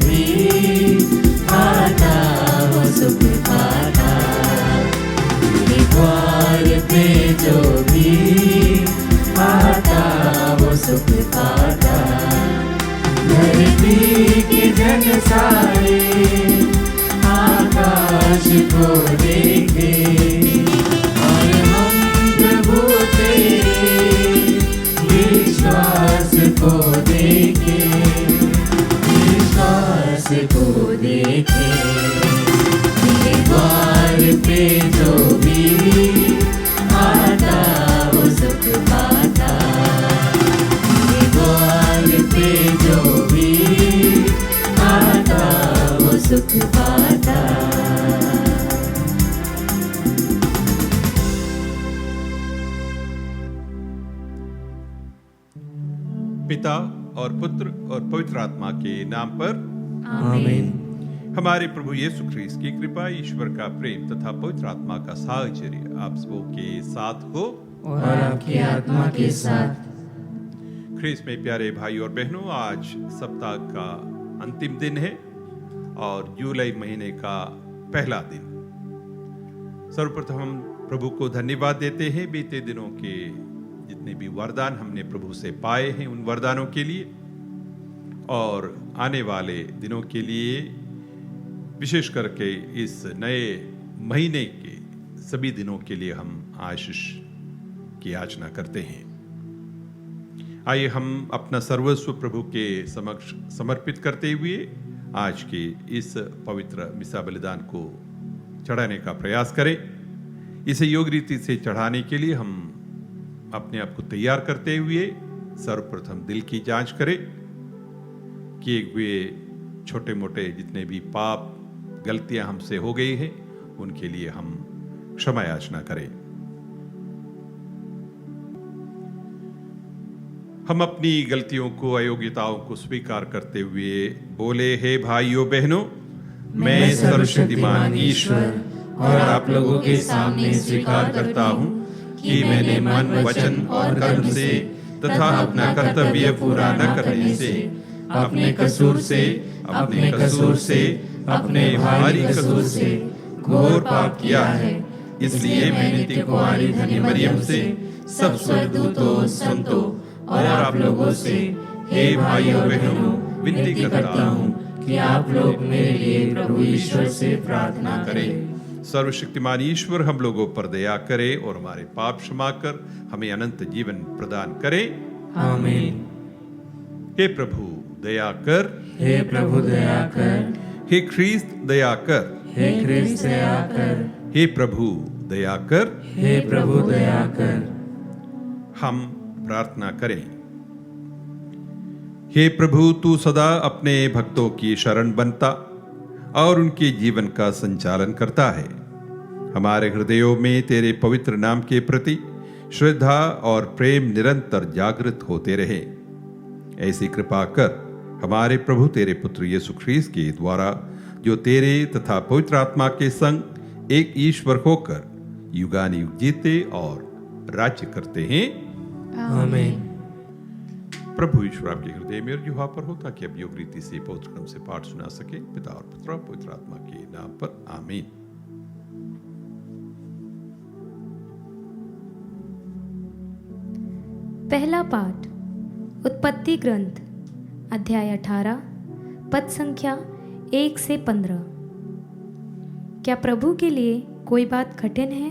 भी आता वो सुख पाता, तेरे द्वार पे जो भी आता वो सुख पाता। धरती के जन सारे आकाश को देखे और हम प्रभु तेरे विश्वास को देखे, विश्वास को देखे। तेरे द्वार पे जो भी आता वो सुख पाता, तेरे द्वार पे जो भी आता वो सुख पाता। पिता और पुत्र और पवित्र आत्मा के नाम पर आमीन। हमारे प्रभु यीशु ख्रीस्त की कृपा, ईश्वर का प्रेम तथा पवित्र आत्मा का साहचर्य आप सबों के साथ हो और आपकी आत्मा के साथ। ख्रीस्त में प्यारे भाई और बहनों, आज सप्ताह का अंतिम दिन है और जुलाई महीने का पहला दिन। सर्वप्रथम हम प्रभु को धन्यवाद देते हैं बीते दिनों के जितने भी वरदान हमने प्रभु से पाए हैं उन वरदानों के लिए, और आने वाले दिनों के लिए, विशेष करके इस नए महीने के सभी दिनों के लिए हम आशीष की याचना करते हैं। आइए हम अपना सर्वस्व प्रभु के समक्ष समर्पित करते हुए आज के इस पवित्र मिसा बलिदान को चढ़ाने का प्रयास करें। इसे योग रीति से चढ़ाने के लिए हम अपने आप को तैयार करते हुए सर्वप्रथम दिल की जांच करें। किए हुए छोटे मोटे जितने भी पाप गलतियां हमसे हो गई हैं उनके लिए हम क्षमा याचना करें। हम अपनी गलतियों को, अयोग्यताओं को स्वीकार करते हुए बोले, हे भाइयों बहनों, मैं सर्वशक्तिमान ईश्वर और आप लोगों के सामने स्वीकार करता हूँ कि मैंने मन, वचन और कर्म से तथा अपना कर्तव्य पूरा न करने से, अपने कसूर से, अपने भारी कसूर से घोर पाप किया है। इसलिए मैं नित्य कुमारी धन्य मरियम से, सब स्वर्गदूतों, संतों और आप लोगों से, हे भाइयों बहनों, विनती करता हूँ कि आप लोग मेरे लिए प्रभु ईश्वर से प्रार्थना करें। सर्वशक्तिमान ईश्वर हम लोगों पर दया करे और हमारे पाप क्षमा कर हमें अनंत जीवन प्रदान करे। आमीन। हे प्रभु दया कर, हे प्रभु दया कर, हे ख्रीस्त दया कर, हे ख्रीस्त दया कर, हे प्रभु दया कर, हे प्रभु दया कर। हम प्रार्थना करें। हे प्रभु, तू सदा अपने भक्तों की शरण बनता और उनके जीवन का संचालन करता है। हमारे हृदयों में तेरे पवित्र नाम के प्रति श्रद्धा और प्रेम निरंतर जागृत होते रहे। ऐसी कृपा कर हमारे प्रभु तेरे पुत्र यीशु ख्रीस्त के द्वारा, जो तेरे तथा पवित्र आत्मा के संग एक ईश्वर होकर युगानुयुग जीते और राज्य करते हैं। आमीन। प्रभु ईश्वर आपके हृदय में और जुहा पर हो, ताकि अब योग रीति से पवित्र क्रम से पाठ सुना सके। पिता और पुत्र और पवित्र आत्मा के नाम पर आमीन। पहला पाठ उत्पत्ति ग्रंथ अध्याय 18 पद संख्या 1 से 15। क्या प्रभु के लिए कोई बात कठिन है?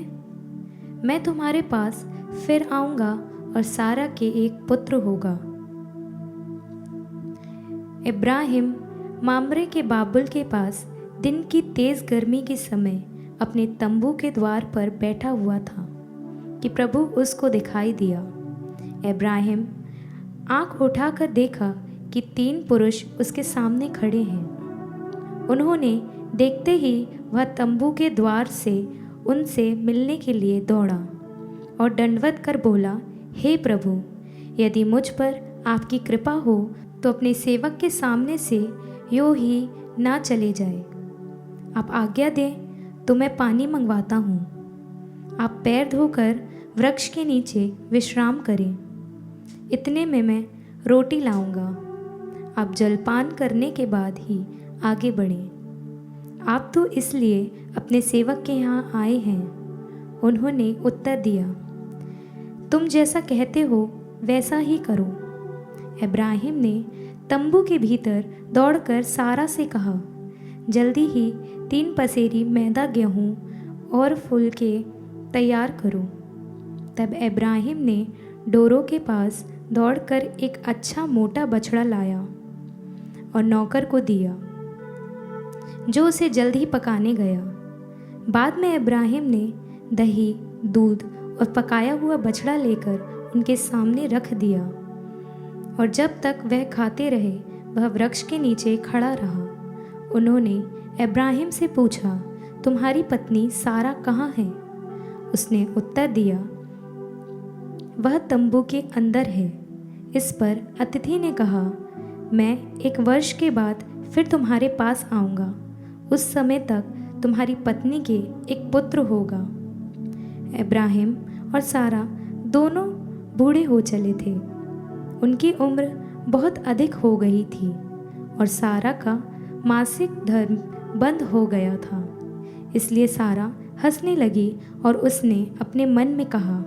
मैं तुम्हारे पास फिर आऊंगा और सारा के एक पुत्र होगा। इब्राहिम मामरे के बाबुल के पास दिन की तेज गर्मी के समय अपने तंबू के द्वार पर बैठा हुआ था कि प्रभु उसको दिखाई दिया। इब्राहिम आंख उठाकर देखा कि 3 पुरुष उसके सामने खड़े हैं। उन्होंने देखते ही वह तंबू के द्वार से उनसे मिलने के लिए दौड़ा और दंडवत कर बोला, हे प्रभु, यदि मुझ पर आपकी कृपा हो तो अपने सेवक के सामने से यूं ही ना चले जाए। आप आज्ञा दें तो मैं पानी मंगवाता हूँ। आप पैर धोकर वृक्ष के नीचे विश्राम करें। इतने में मैं रोटी लाऊंगा। आप जलपान करने के बाद ही आगे बढ़ें। आप तो इसलिए अपने सेवक के यहाँ आए हैं। उन्होंने उत्तर दिया, तुम जैसा कहते हो वैसा ही करो। इब्राहिम ने तंबू के भीतर दौड़कर सारा से कहा, जल्दी ही 3 पसेरी मैदा गेहूँ और फुलके तैयार करो। तब इब्राहिम ने डोरों के पास दौड़कर एक अच्छा मोटा बछड़ा लाया और नौकर को दिया, जो उसे जल्द ही पकाने गया। बाद में इब्राहिम ने दही, दूध और पकाया हुआ बछड़ा लेकर उनके सामने रख दिया, और जब तक वह खाते रहे वह वृक्ष के नीचे खड़ा रहा। उन्होंने इब्राहिम से पूछा, तुम्हारी पत्नी सारा कहाँ है? उसने उत्तर दिया, वह तंबू के अंदर है। इस पर अतिथि ने कहा, मैं 1 वर्ष के बाद फिर तुम्हारे पास आऊँगा। उस समय तक तुम्हारी पत्नी के एक पुत्र होगा। इब्राहिम और सारा दोनों बूढ़े हो चले थे। उनकी उम्र बहुत अधिक हो गई थी और सारा का मासिक धर्म बंद हो गया था। इसलिए सारा हंसने लगी और उसने अपने मन में कहा,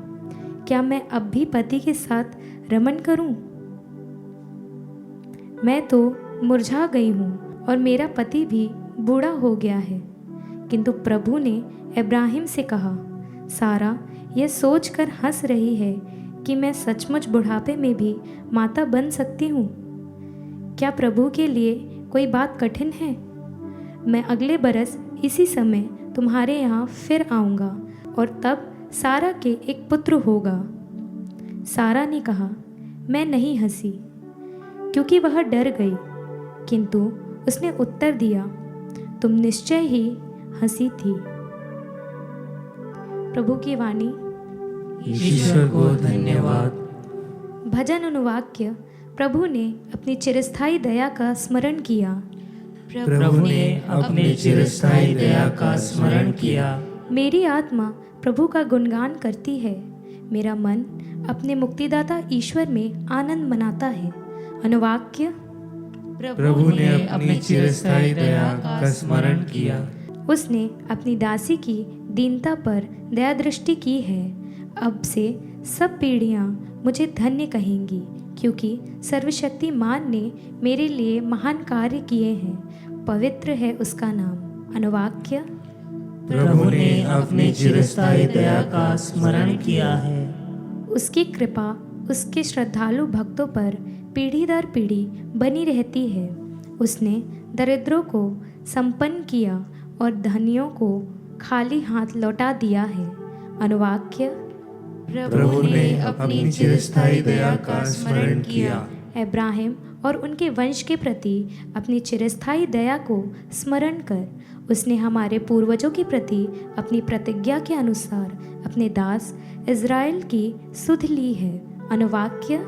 क्या मैं अब भी पति के साथ रमन करूं? मैं तो मुरझा गई हूँ और मेरा पति भी बूढ़ा हो गया है। किंतु प्रभु ने इब्राहिम से कहा, सारा यह सोचकर हंस रही है कि मैं सचमुच बुढ़ापे में भी माता बन सकती हूँ। क्या प्रभु के लिए कोई बात कठिन है? मैं अगले बरस इसी समय तुम्हारे यहाँ फिर आऊँगा और तब सारा के एक पुत्र होगा। सारा ने कहा, मैं नहीं हंसी, क्योंकि वह डर गई। किंतु उसने उत्तर दिया, तुम निश्चय ही हंसी थी। प्रभु की वाणी। ईश्वर को धन्यवाद। भजन अनुवाक्य। प्रभु ने अपनी चिरस्थायी दया का स्मरण किया। प्रभु ने अपनी चिरस्थायी दया का स्मरण किया। मेरी आत्मा प्रभु का गुणगान करती है। मेरा मन अपने मुक्तिदाता ईश्वर में आनंद मनाता है। अनुवाक्य। प्रभु ने अपनी चिरस्थायी दया का स्मरण किया। उसने अपनी दासी की दीनता पर दया दृष्टि की है। अब से सब पीढ़ियां मुझे धन्य कहेंगी, क्योंकि सर्वशक्तिमान ने मेरे लिए महान कार्य किए हैं। पवित्र है उसका नाम। अनुवाक्य। प्रभु ने अपनी चिरस्थायी दया का स्मरण किया है। उसकी कृपा उसके श्रद्धालु भक्तों पर पीढ़ी दर पीढ़ी बनी रहती है। उसने दरिद्रों को संपन्न किया और धनियों को खाली हाथ लौटा दिया है। अनुवाक्य। प्रभु ने अपनी चिरस्थायी दया का स्मरण किया। इब्राहिम और उनके वंश के प्रति अपनी चिरस्थायी दया को स्मरण कर उसने हमारे पूर्वजों के प्रति अपनी प्रतिज्ञा के अनुसार अपने दास इज़राइल की सुध ली है। अनुवाक्य।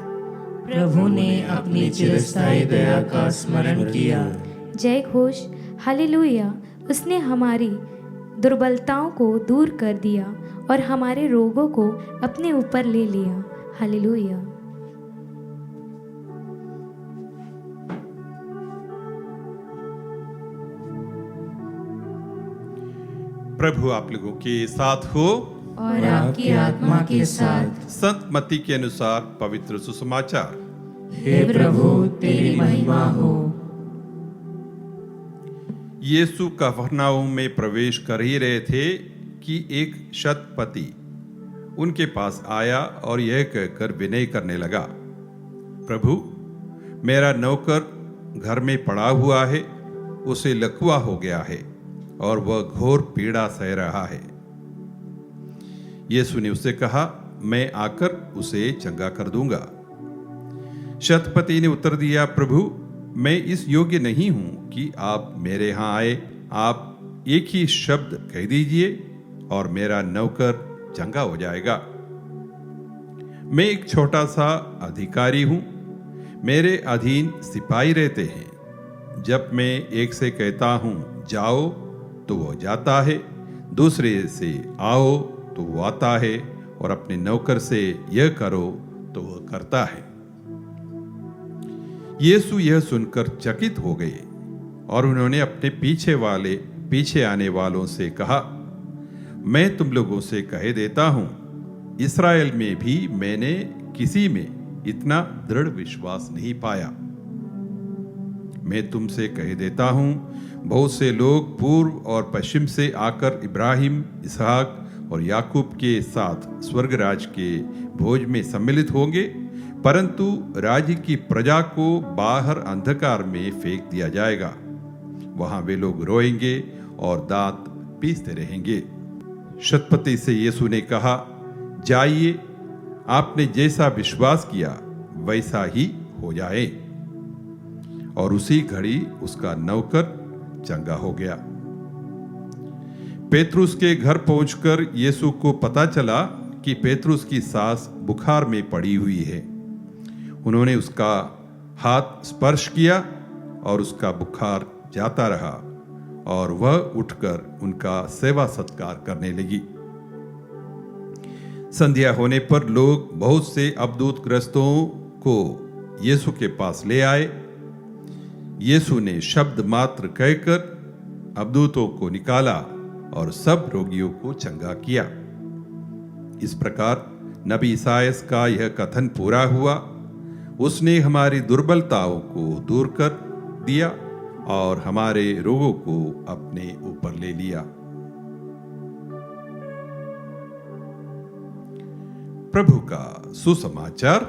प्रभु ने अपनी चिरस्थायी दया का स्मरण किया। जय घोष। हालेलुया। उसने हमारी दुर्बलताओं को दूर कर दिया और हमारे रोगों को अपने ऊपर ले लिया। हालेलुया। प्रभु आप लोगों के साथ हो और आपकी आत्मा के साथ। संत मत्ती के अनुसार पवित्र सुसमाचार। हे प्रभु तेरी महिमा हो। यीशु कफरनहूम में प्रवेश कर ही रहे थे कि एक शतपति उनके पास आया और यह कहकर विनय करने लगा, प्रभु मेरा नौकर घर में पड़ा हुआ है, उसे लकवा हो गया है और वह घोर पीड़ा सह रहा है। यीशु ने उससे कहा, मैं आकर उसे चंगा कर दूंगा। शतपति ने उत्तर दिया, प्रभु मैं इस योग्य नहीं हूं कि आप मेरे यहां आए। आप एक ही शब्द कह दीजिए और मेरा नौकर चंगा हो जाएगा। मैं एक छोटा सा अधिकारी हूं, मेरे अधीन सिपाही रहते हैं। जब मैं एक से कहता हूं जाओ तो वो जाता है, दूसरे से आओ तो वो आता है, और अपने नौकर से यह करो तो वह करता है। यीशु यह सुनकर चकित हो गए और उन्होंने अपने पीछे आने वालों से कहा, मैं तुम लोगों से कह देता हूं, इस्राएल में भी मैंने किसी में इतना दृढ़ विश्वास नहीं पाया। मैं तुमसे कह देता हूं, बहुत से लोग पूर्व और पश्चिम से आकर इब्राहिम, इसहाक और याकूब के साथ स्वर्गराज के भोज में सम्मिलित होंगे, परंतु राज्य की प्रजा को बाहर अंधकार में फेंक दिया जाएगा। वहां वे लोग रोएंगे और दांत पीसते रहेंगे। शतपति से यीशु ने कहा, जाइए, आपने जैसा विश्वास किया वैसा ही हो जाए। और उसी घड़ी उसका नौकर चंगा हो गया। पेतरुस के घर पहुंचकर यीशु को पता चला कि पेतरुस की सास बुखार में पड़ी हुई है। उन्होंने उसका हाथ स्पर्श किया और उसका बुखार जाता रहा और वह उठकर उनका सेवा सत्कार करने लगी। संध्या होने पर लोग बहुत से अवधूत ग्रस्तों को यीशु के पास ले आए। यीशु ने शब्द मात्र कहकर अवधूतों को निकाला और सब रोगियों को चंगा किया। इस प्रकार नबी ईसायास का यह कथन पूरा हुआ, उसने हमारी दुर्बलताओं को दूर कर दिया और हमारे रोगों को अपने ऊपर ले लिया। प्रभु का सुसमाचार।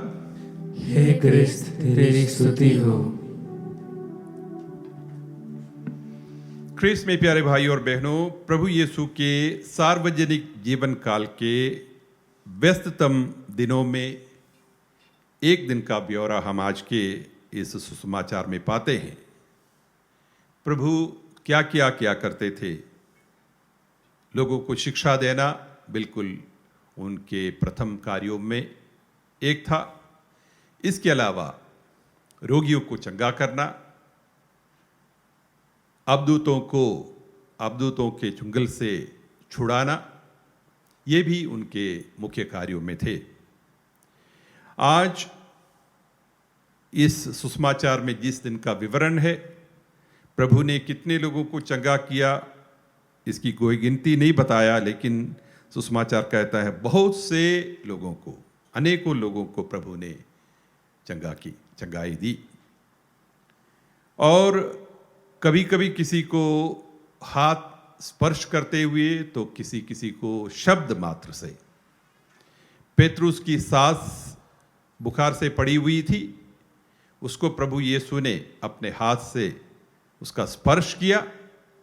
हे क्रिस्त, तेरी स्तुति हो। क्रिस्त में प्यारे भाई और बहनों, प्रभु यीशु के सार्वजनिक जीवन काल के व्यस्ततम दिनों में एक दिन का ब्यौरा हम आज के इस सुसमाचार में पाते हैं। प्रभु क्या क्या करते थे। लोगों को शिक्षा देना बिल्कुल उनके प्रथम कार्यों में एक था। इसके अलावा रोगियों को चंगा करना, अवधूतों के चुंगल से छुड़ाना, ये भी उनके मुख्य कार्यों में थे। आज इस सुसमाचार में जिस दिन का विवरण है, प्रभु ने कितने लोगों को चंगा किया इसकी कोई गिनती नहीं बताया, लेकिन सुसमाचार कहता है बहुत से लोगों को, अनेकों लोगों को प्रभु ने चंगाई दी। और कभी कभी किसी को हाथ स्पर्श करते हुए तो किसी को शब्द मात्र से। पेतरुस की सास बुखार से पड़ी हुई थी, उसको प्रभु यीशु ने अपने हाथ से उसका स्पर्श किया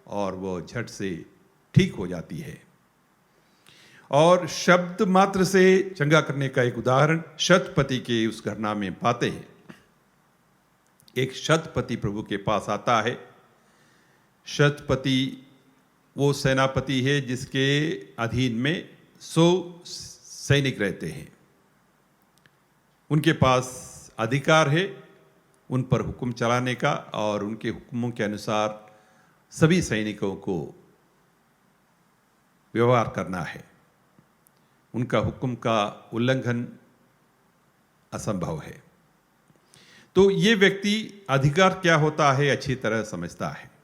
और वो झट से ठीक हो जाती है। और शब्द मात्र से चंगा करने का एक उदाहरण शतपति के उस घटना में पाते हैं। एक शतपति प्रभु के पास आता है। शतपति वो सेनापति है जिसके अधीन में 100 सैनिक रहते हैं। उनके पास अधिकार है उन पर हुक्म चलाने का और उनके हुक्मों के अनुसार सभी सैनिकों को व्यवहार करना है। उनका हुक्म का उल्लंघन असंभव है। तो ये व्यक्ति अधिकार क्या होता है अच्छी तरह समझता है।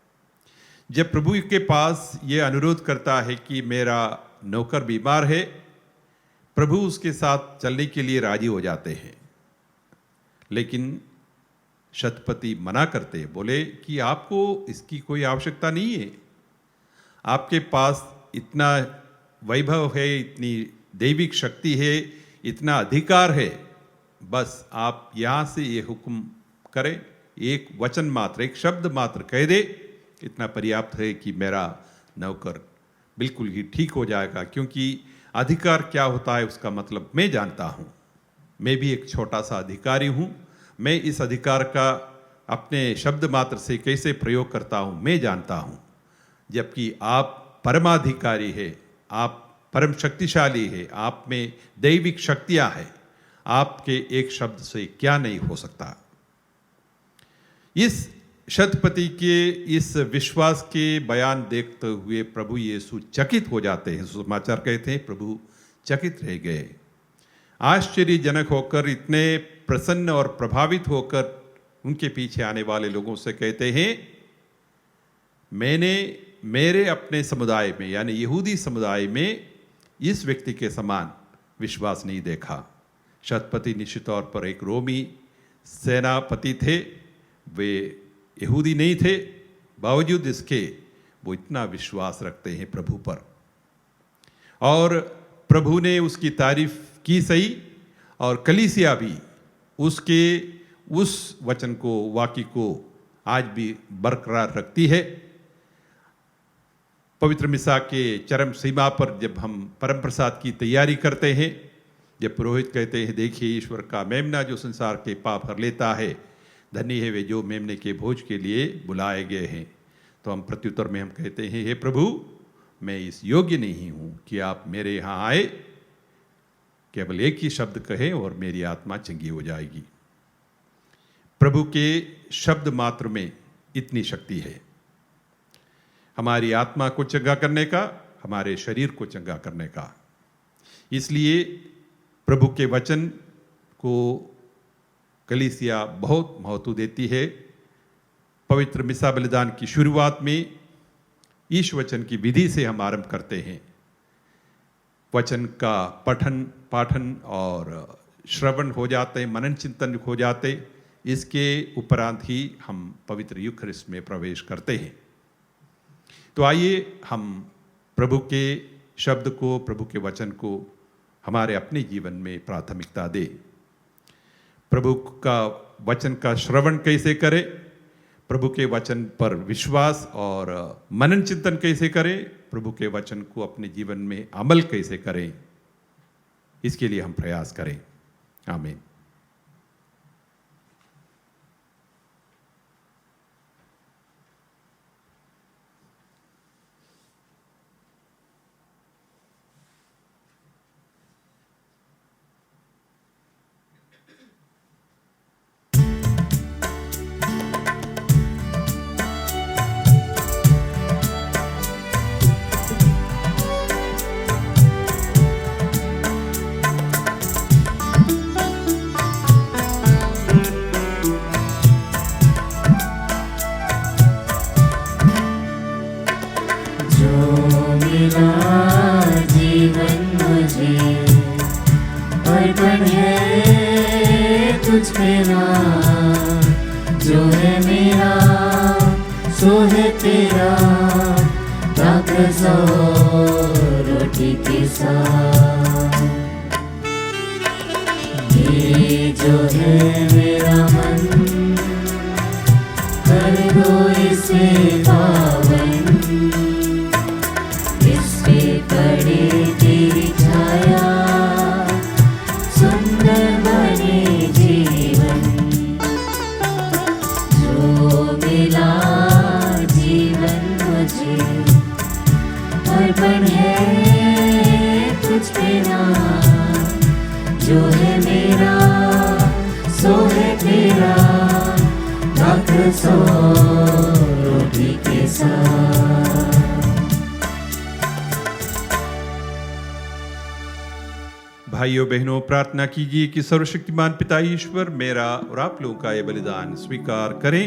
जब प्रभु के पास ये अनुरोध करता है कि मेरा नौकर बीमार है, प्रभु उसके साथ चलने के लिए राजी हो जाते हैं। लेकिन शतपति मना करते, बोले कि आपको इसकी कोई आवश्यकता नहीं है। आपके पास इतना वैभव है, इतनी दैविक शक्ति है, इतना अधिकार है, बस आप यहाँ से ये हुक्म करें, एक वचन मात्र, एक शब्द मात्र कह दे, इतना पर्याप्त है कि मेरा नौकर बिल्कुल ही ठीक हो जाएगा। क्योंकि अधिकार क्या होता है उसका मतलब मैं जानता हूँ। मैं भी एक छोटा सा अधिकारी हूँ। मैं इस अधिकार का अपने शब्द मात्र से कैसे प्रयोग करता हूँ मैं जानता हूँ। जबकि आप परमाधिकारी है, आप परम शक्तिशाली है, आप में दैविक शक्तियाँ हैं, आपके एक शब्द से क्या नहीं हो सकता। इस शतपति के इस विश्वास के बयान देखते हुए प्रभु यीशु चकित हो जाते हैं। सुसमाचार कहते हैं प्रभु चकित रह गए, आश्चर्यजनक होकर, इतने प्रसन्न और प्रभावित होकर उनके पीछे आने वाले लोगों से कहते हैं मैंने मेरे अपने समुदाय में यानी यहूदी समुदाय में इस व्यक्ति के समान विश्वास नहीं देखा। शतपति निश्चित तौर पर एक रोमी सेनापति थे, वे यहूदी नहीं थे, बावजूद इसके वो इतना विश्वास रखते हैं प्रभु पर, और प्रभु ने उसकी तारीफ की सही, और कलीसिया भी उसके उस वचन को, वाक्य को आज भी बरकरार रखती है। पवित्र मिसा के चरम सीमा पर जब हम परम प्रसाद की तैयारी करते हैं, जब पुरोहित कहते हैं देखिए ईश्वर का मेमना जो संसार के पाप हर लेता है, धन्य है वे जो मेमने के भोज के लिए बुलाए गए हैं, तो हम प्रत्युत्तर में हम कहते हैं हे प्रभु, मैं इस योग्य नहीं हूँ कि आप मेरे यहाँ आए, केवल एक ही शब्द कहें और मेरी आत्मा चंगी हो जाएगी। प्रभु के शब्द मात्र में इतनी शक्ति है, हमारी आत्मा को चंगा करने का, हमारे शरीर को चंगा करने का। इसलिए प्रभु के वचन को कलीसिया बहुत महत्व देती है। पवित्र मिसा बलिदान की शुरुआत में ईश वचन की विधि से हम आरंभ करते हैं। वचन का पठन पाठन और श्रवण हो जाते, मनन चिंतन हो जाते, इसके उपरांत ही हम पवित्र यूखरिस्ट में प्रवेश करते हैं। तो आइए हम प्रभु के शब्द को, प्रभु के वचन को हमारे अपने जीवन में प्राथमिकता दें। प्रभु का वचन का श्रवण कैसे करें, प्रभु के वचन पर विश्वास और मनन चिंतन कैसे करें, प्रभु के वचन को अपने जीवन में अमल कैसे करें, इसके लिए हम प्रयास करें। आमीन। जो है मेरा सो है तेरा, दाकस और रोटी के साथ। ये जो है मेरा मन, कर दो इसे पावन, इस पे पड़े तेरी छाया, सुंदर बने जीवन। जो मिला जीवन मुझे, अर्पण है तुझ पे नाम। जो है मेरा सो है तेरा, दाकस और रोटी के साथ। भाइयों बहनों, प्रार्थना कीजिए कि सर्वशक्तिमान पिता ईश्वर मेरा और आप लोगों का ये बलिदान स्वीकार करें।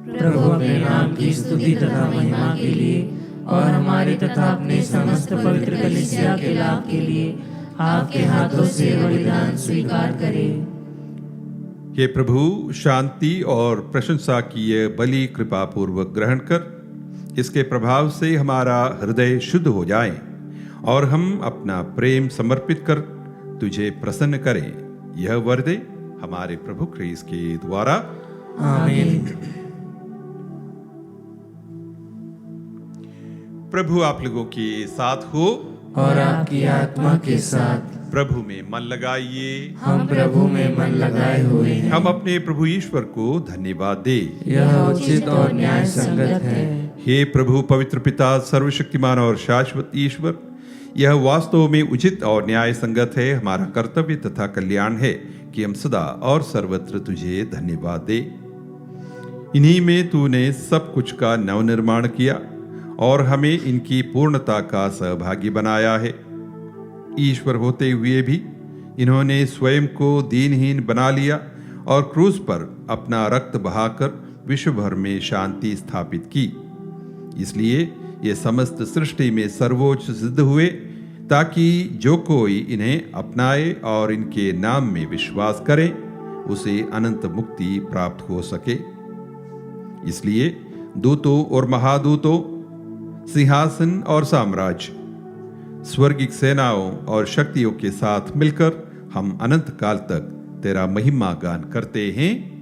प्रभु अपने नाम की स्तुति तथा महिमा के लिए और हमारे तथा अपने समस्त पवित्र कलीसिया के लाभ के लिए आपके हाथों से बलिदान स्वीकार करें। हे प्रभु, शांति और प्रशंसा की ये बलि कृपा पूर्वक ग्रहण कर, इसके प्रभाव से हमारा हृदय शुद्ध हो जाए और हम अपना प्रेम समर्पित कर तुझे प्रसन्न करें। यह वर दे हमारे प्रभु ख्रीस्त के द्वारा। आमीन। प्रभु आप लोगों के साथ हो और आपकी आत्मा के साथ। प्रभु में मन लगाइए। हम प्रभु में मन लगाए हुए हैं। हम अपने प्रभु ईश्वर को धन्यवाद दे। यह उचित और न्याय संगत है। हे प्रभु पवित्र पिता, सर्वशक्तिमान और शाश्वत ईश्वर, यह वास्तव में उचित और न्याय संगत है, हमारा कर्तव्य तथा कल्याण है कि हम सदा और सर्वत्र तुझे धन्यवाद दे। इन्हीं में तूने सब कुछ का नवनिर्माण किया और हमें इनकी पूर्णता का सहभागी बनाया है। ईश्वर होते हुए भी इन्होंने स्वयं को दीनहीन बना लिया और क्रूस पर अपना रक्त बहाकर विश्व भर में शांति स्थापित की। इसलिए ये समस्त सृष्टि में सर्वोच्च सिद्ध हुए, ताकि जो कोई इन्हें अपनाए और इनके नाम में विश्वास करे उसे अनंत मुक्ति प्राप्त हो सके। इसलिए दूतों और महादूतों, सिंहासन और साम्राज्य, स्वर्गिक सेनाओं और शक्तियों के साथ मिलकर हम अनंत काल तक तेरा महिमा गान करते हैं।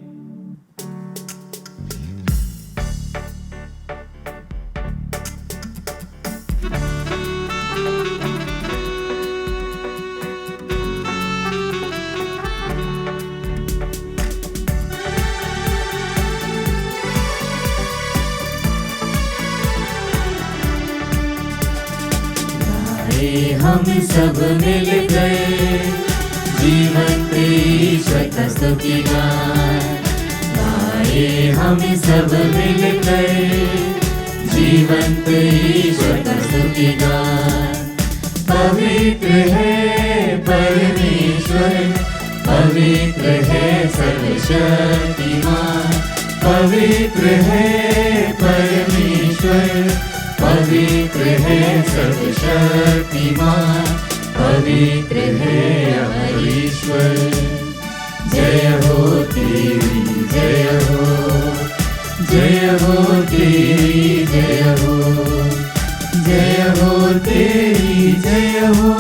हम सब मिल गए जीवंत ईश्वर का स्तुति गाए। हम सब मिल गए जीवंत ईश्वर का स्तुति गाए। पवित्र है परमेश्वर, पवित्र है सर्वशक्तिमान, पवित्र है परमेश्वर, पवित्र है सर्वशक्तिमान, पवित्र है अमर ईश्वर। जय हो तेरी जय हो, जय हो तेरी जय हो, जय हो तेरी जय हो।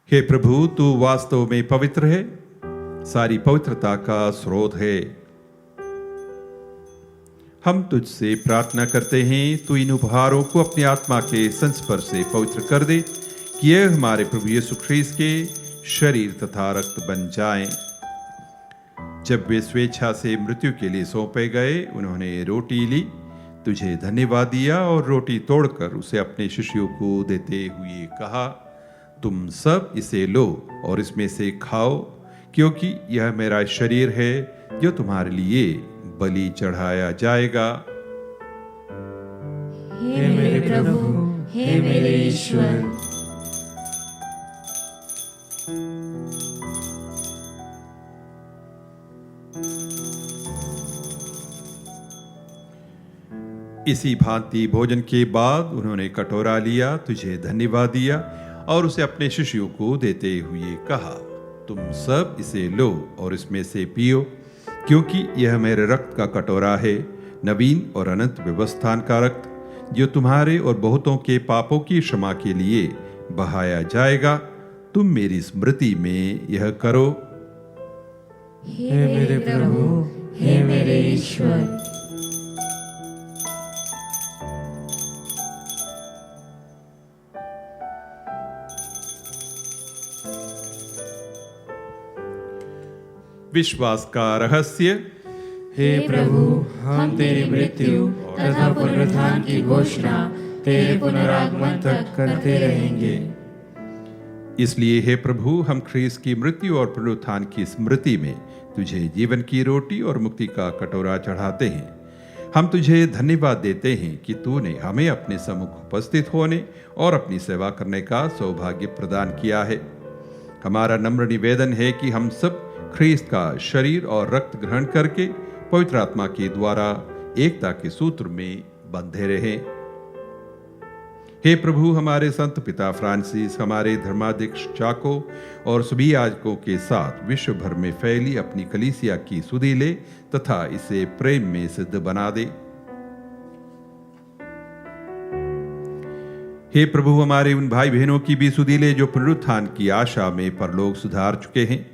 हे प्रभु, तू वास्तव में पवित्र है, सारी पवित्रता का स्रोत है। हम तुझसे प्रार्थना करते हैं, तू इन उपहारों को अपनी आत्मा के संस्पर्श से पवित्र कर दे, कि यह हमारे प्रभु यीशु ख्रीस्त के शरीर तथा रक्त बन जाएं। जब वे स्वेच्छा से मृत्यु के लिए सौंपे गए, उन्होंने रोटी ली, तुझे धन्यवाद दिया और रोटी तोड़कर उसे अपने शिष्यों को देते हुए कहा, तुम सब इसे लो और इसमें से खाओ, क्योंकि यह मेरा शरीर है जो तुम्हारे लिए बलि चढ़ाया जाएगा। हे मेरे प्रभु, हे मेरे ईश्वर। इसी भांति भोजन के बाद उन्होंने कटोरा लिया, तुझे धन्यवाद दिया और उसे अपने शिष्यों को देते हुए कहा, तुम सब इसे लो और इसमें से पियो, क्योंकि यह मेरे रक्त का कटोरा है, नवीन और अनंत व्यवस्थान का रक्त, जो तुम्हारे और बहुतों के पापों की क्षमा के लिए बहाया जाएगा। तुम मेरी स्मृति में यह करो। हे मेरे प्रभु, हे मेरे ईश्वर। विश्वास का रहस्य। हे प्रभु, हम तेरी मृत्यु तथा पुनरुत्थान की घोषणा तेरे पुनरागमन तक करते रहेंगे। इसलिए हे प्रभु, हम ख्रीस्त की मृत्यु और पुनरुत्थान की स्मृति में तुझे जीवन की रोटी और मुक्ति का कटोरा चढ़ाते हैं। हम तुझे धन्यवाद देते हैं कि तूने हमें अपने सम्मुख उपस्थित होने और अपनी सेवा करने का सौभाग्य प्रदान किया है। हमारा नम्र निवेदन है कि हम सब ख्रीस्त का शरीर और रक्त ग्रहण करके पवित्र आत्मा के द्वारा एकता के सूत्र में बंधे रहें। हे प्रभु, हमारे संत पिता फ्रांसिस, हमारे धर्माध्यक्ष चाको और सभी याजकों के साथ विश्व भर में फैली अपनी कलीसिया की सुधि ले तथा इसे प्रेम में सिद्ध बना दे। हे प्रभु, हमारे उन भाई बहनों की भी सुधि ले जो पुनरुत्थान की आशा में परलोक सुधार चुके हैं।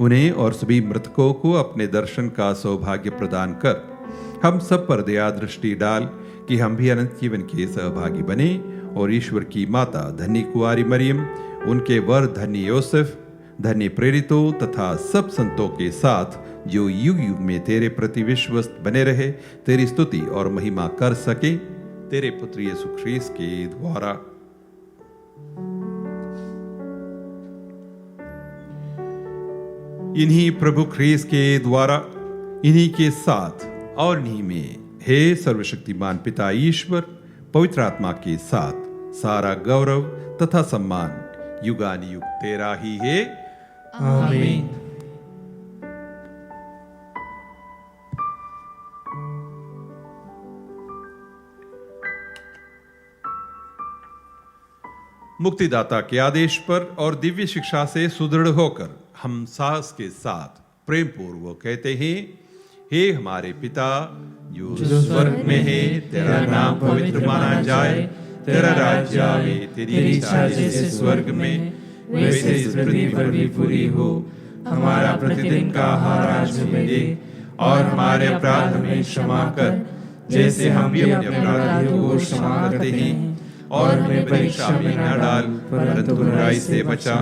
उन्हें और सभी मृतकों को अपने दर्शन का सौभाग्य प्रदान कर हम सब पर दया दृष्टि डाल कि हम भी अनंत जीवन के सहभागी बने और ईश्वर की माता धन्य कुंवारी मरियम, उनके वर धन्य योसेफ, धन्य प्रेरितों तथा सब संतों के साथ जो युग युग में तेरे प्रति विश्वस्त बने रहे, तेरी स्तुति और महिमा कर सके, तेरे पुत्र यीशु ख्रीस्त के द्वारा। इन्हीं प्रभु ख्रीस्त के द्वारा, इन्हीं के साथ और इन्हीं में हे सर्वशक्तिमान पिता ईश्वर, पवित्र आत्मा के साथ सारा गौरव तथा सम्मान युगानुयुग तेरा ही है। आमीन। मुक्तिदाता के आदेश पर और दिव्य शिक्षा से सुदृढ़ होकर हम साहस के साथ प्रेम पूर्वक कहते हैं, हे हमारे पिता जो स्वर्ग में है, तेरा नाम पवित्र माना जाए, तेरा राज्य आवे, तेरी इच्छा जैसे स्वर्ग में वैसे इस पृथ्वी पर भी पूरी हो। हमारा प्रतिदिन का आहार आज हमें दे, और हमारे अपराध हमें क्षमा कर जैसे हम भी अपने अपराधियों को क्षमा करते हैं, और हमें परीक्षा में न डाल परंतु बुराई से बचा।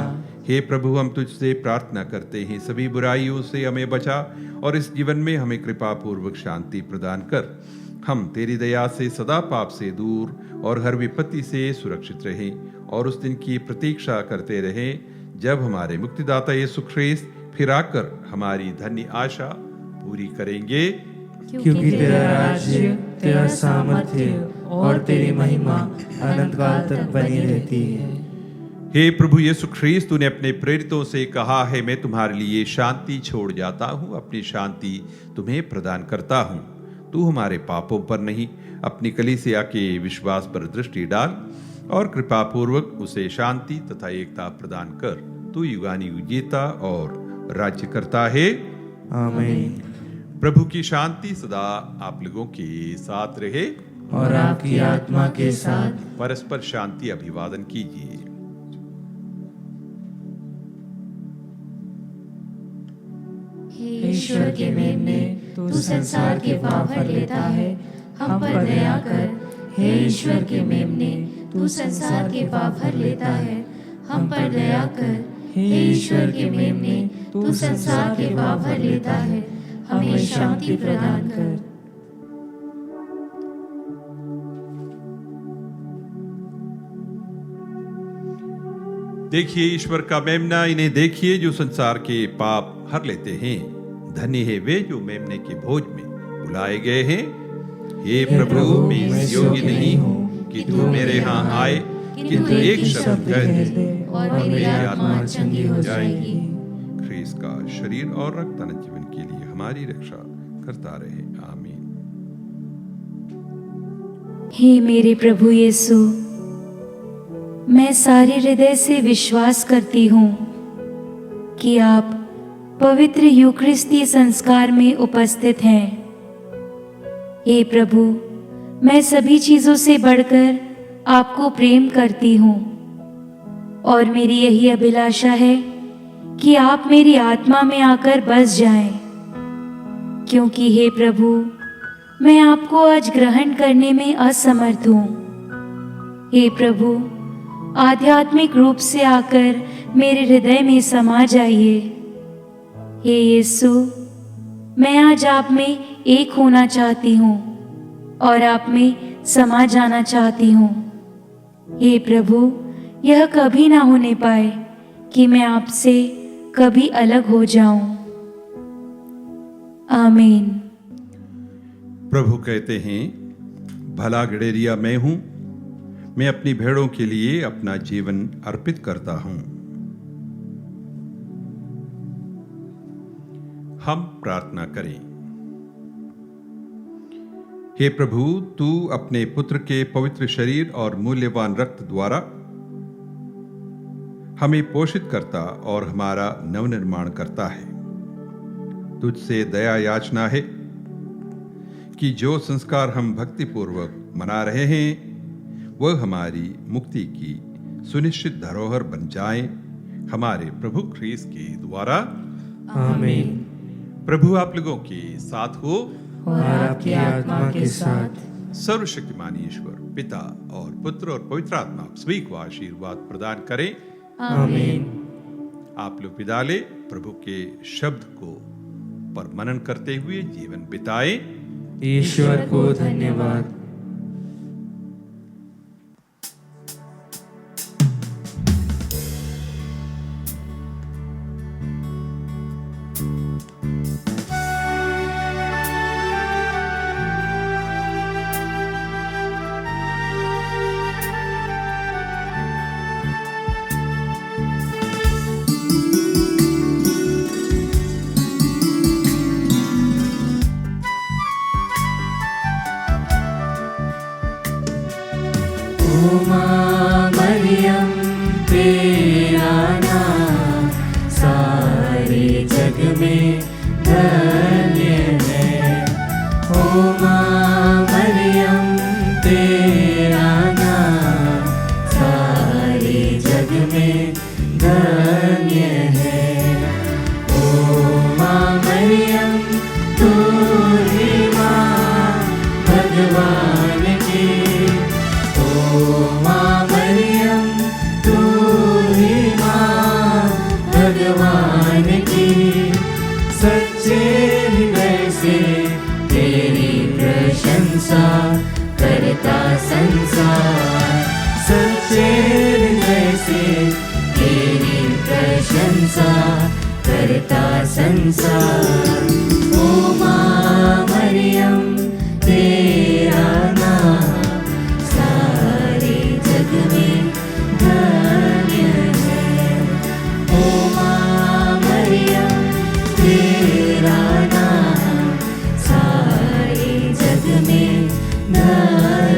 हे प्रभु, हम तुझसे प्रार्थना करते हैं, सभी बुराइयों से हमें बचा और इस जीवन में हमें कृपा पूर्वक शांति प्रदान कर। हम तेरी दया से सदा पाप से दूर और हर विपत्ति से सुरक्षित रहें और उस दिन की प्रतीक्षा करते रहें जब हमारे मुक्तिदाता यीशु ख्रीस्त फिर आकर हमारी धन्य आशा पूरी करेंगे। क्योंकि तेरा राज्य, तेरा सामर्थ्य और तेरी महिमा अनंत काल तक बनी रहती है। हे प्रभु यीशु ख्रीस्त, तूने अपने प्रेरितों से कहा है, मैं तुम्हारे लिए शांति छोड़ जाता हूँ, अपनी शांति तुम्हें प्रदान करता हूँ। तू हमारे पापों पर नहीं, अपनी कलीसिया के विश्वास पर दृष्टि डाल और कृपा पूर्वक उसे शांति तथा एकता प्रदान कर। तू युगानुयुग जीता और राज्य करता है। आमीन। प्रभु की शांति सदा आप लोगों के साथ रहे और आपकी आत्मा के साथ। परस्पर शांति अभिवादन कीजिए। हे ईश्वर के मेमने, तू संसार के पाप हर लेता है, हम पर दया कर। हे ईश्वर के मेमने, तू संसार के पाप हर लेता है, हम पर दया कर। हे ईश्वर के मेमने, तू संसार के पाप हर लेता है, हमें शांति प्रदान कर। देखिए ईश्वर का मेमना, इन्हें देखिए जो संसार के पाप हर लेते हैं। धन्य है वे जो मेमने के भोज में बुलाए गए हैं। हे प्रभु, मैं इस योग्य नहीं हूँ कि तू मेरे यहाँ आए, किंतु एक शब्द कह दे और मेरी आत्मा चंगी हो जाएगी। ख्रीस्त का शरीर और रक्त अनंत जीवन के लिए हमारी रक्षा करता रहे। आमीन। हे मेरे प्रभु यीशु, मैं सारे हृदय से विश्वास करती हूँ कि आप पवित्र यूकरिस्ती संस्कार में उपस्थित हैं। हे प्रभु, मैं सभी चीज़ों से बढ़कर आपको प्रेम करती हूँ और मेरी यही अभिलाषा है कि आप मेरी आत्मा में आकर बस जाएं, क्योंकि हे प्रभु, मैं आपको आज ग्रहण करने में असमर्थ हूँ। हे प्रभु, आध्यात्मिक रूप से आकर मेरे हृदय में समा जाइए। हे यीशु, मैं आज आप में एक होना चाहती हूँ और आप में समा जाना चाहती हूँ। हे प्रभु, यह कभी ना होने पाए कि मैं आपसे कभी अलग हो जाऊं। आमीन। प्रभु कहते हैं, भला गडेरिया मैं हूं, मैं अपनी भेड़ों के लिए अपना जीवन अर्पित करता हूं। हम प्रार्थना करें। हे प्रभु, तू अपने पुत्र के पवित्र शरीर और मूल्यवान रक्त द्वारा हमें पोषित करता और हमारा नवनिर्माण करता है। तुझसे दया याचना है कि जो संस्कार हम भक्तिपूर्वक मना रहे हैं वह हमारी मुक्ति की सुनिश्चित धरोहर बन जाए, हमारे प्रभु ख्रीस्त के द्वारा। आमीन। प्रभु आप लोगों के साथ हो और आपकी आत्मा के साथ। सर्वशक्तिमान ईश्वर पिता और पुत्र और पवित्र आत्मा सभी को आशीर्वाद प्रदान करें। आमीन। आप लोग विदा ले प्रभु के शब्द को पर मनन करते हुए जीवन बिताएं। ईश्वर को धन्यवाद। धन्य है। ओ माँ मरियम तेरा नाम सारे जग में धन्य है। ओ माँ मरियम तू ही माँ भगवान की। ओ माँ मरियम तू ही माँ भगवान की। सच्चे हृदय से तेरी प्रशंसा करता संसार। सच्चे हृदय से तेरी प्रशंसा करता संसार। ओ माँ मरियम तेरा नाम सारे जग में धन्य है। ओ माँ मरियम तेरा नाम सारे जग में धन्य